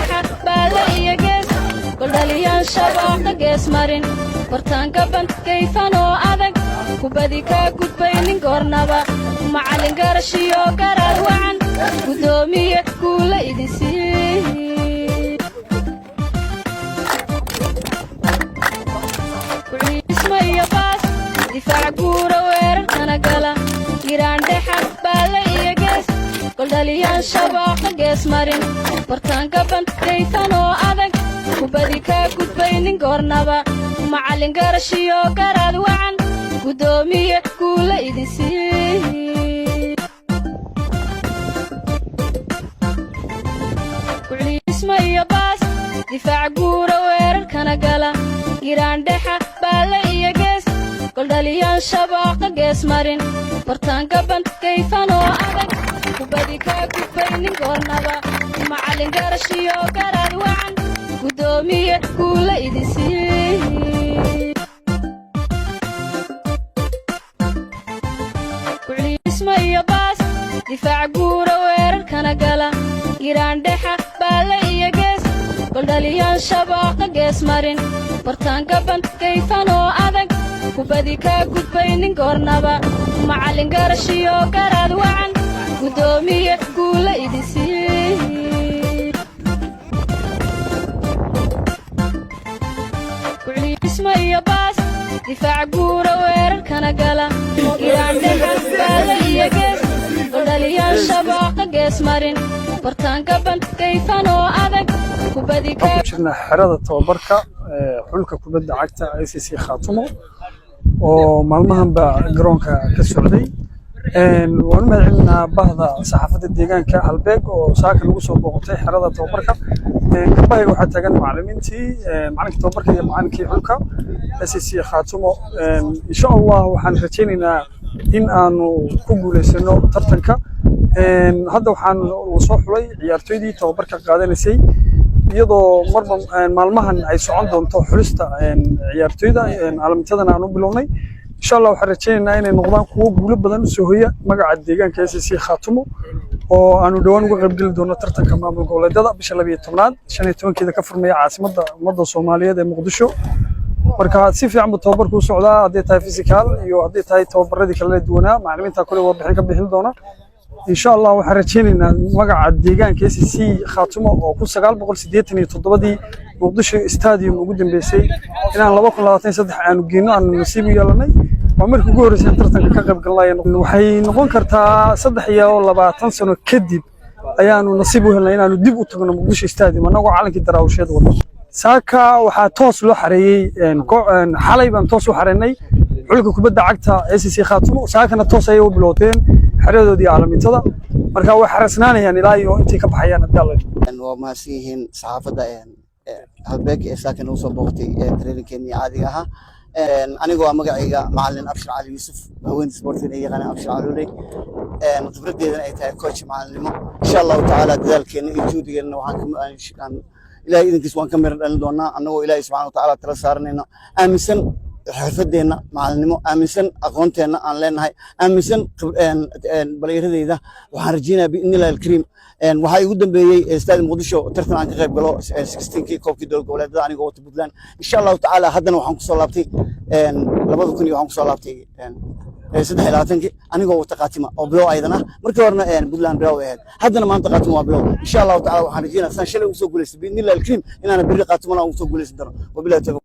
dhexa baala iyo gees goldhaliyaan shabaqa gees marin bartaanka bandkayfan oo adag kubadii kaa gudbaynin goornaba macallin garashiyo garaad wacan gudoomiye guula idin sii ismaiyo baas difaac guura weerarkana gala giraan dhexa baala iyo gees goldhaliyaan shabaqa gees marin bartaanka bandkayfan oo adag kubadii kaa gudbaynin goornaba macallin garashiyo garaad wacan gudoomiye guula idin sii ismaiyo baas difaac guura weerarkana gala giraan dhexa baala iyo gees goldhaliyaan shabaqa gees marin bartaanka bandkayfan oo adag kubadii kaa gudbaynin goornaba macallin garashiyo garaad wacan gudoomiye guula idin sii ismaiyo baas difaac guura weerarkana gala giraan dhexa baala iyo gees goldhaliyaan shabaqa gees marin bartaanka bandkayfan oo adag kubadii kaa gudbaynin goornaba macallin garashiyo garaad wacan gudoomiye guula idin sii ismaiyo baas difaac guura weerarkana gala giraan dhexa baala iyo gees goldhaliyaan shabaqa gees marin bartaanka bandkayfan oo adag kubadii kaa jirna xerada tababarka xulka kubadda cagta ICC Khaatumo oo maalmahanba garoonka ka socday waan mahadcelinaa bahda saxaafadda deegaanka Halbeeg oo saaka lagu soo booqatay xerada tababarka kabayga waxaa taagan macallimiintii macalinka tababarka iyo macallinkii xulka ICC Khaatumo insha Allah waxaan rajaynaynaa in aanu ku guuleysano tartanka hadda waxaan soo xulay ciyaartoydii tababarka qaadanaysay iyadoo marba maalmahan ay socon doonto xulista ciyaartoyda calaamadadan aan u bilownay insha Allah waxaan rajaynaynaa inay noqdaan kuwo guulo badan soo hoya magaca deegaanka ICC Khaatumo oo aanu dhawaan uga qayb gali doono tartanka maamul goboleedyada bisha 12aad 15keeda ka furmaya caasimadda ummadda Soomaaliyeed ee Muqdisho marka si fiican buu tababarku u socdaa haddii tahay physical iyo haddii tahay tababaradii kala duwanaa macallimiinta kale warbixin ka bixin doona insha Allah waxaan rajaynaynaa magaca deegaanka ICC Khaatumo oo ku 987 Muqdisho stadium ugu dambeysay inaan 2023 aanu geeno aan nasiib u yeelanay waa markii ugu horeysay tartanka ka qayb galnay waxay noqon kartaa 23 sano kadib ayaanu nasiib u helnay inaanu dib u tagno Muqdisho stadium anagoo calankii daraawasheed wada saaka waxaa toos loo xareeyay xalay baan toos u xareynay xulka kubadda cagta ICC Khaatumo saakana toos ay u bilowdeen xeradoodii calaamadaha marka way xarasnaanayaan ilaa iyo intii ka baxayaan hadda waa maasiin saxaafadda Halbeeg ee saakan u soo booqtay training-keenii caadiga ah anigoo magacayga macallin Abshir Ali Yusuf haween sportin ee yaqaan Abshir Ali khibraddeedana ay tahay coach macallimo insha Allah ta'ala dadaalkeena iyo juhdigeena waxaan ilaahay idinkiis waan ka mir dhalin doonaa anagoo ilaahay subhanahu wa ta'ala tala saarnayna aaminsan xirfadeena macallinimo aaminsan aqoonteena aan leenahay aaminsan baleeradeyda waxaan rajaynayaa biidnillahi alkariim waxaa igu dambeeyay istaadi Muqdisho tartan aan ka qayb galo 16kii koobkii dowlad goboleedyada anigoo wata Puntland insha Allah ta'ala haddana waxaan ku soo laabtay 2000 waxaan ku soo laabtay 23 anigoo wata Qaatima oo bilow aydan ah markii horena Puntland bilow ahayd haddana maanta Qaatima waa bilow insha Allah ta'ala waxaan rajaynayaa san shalay u soo guuleystay biidnillahi alkariim inaan biri Qaatimana u soo guuleysan doono wabillahi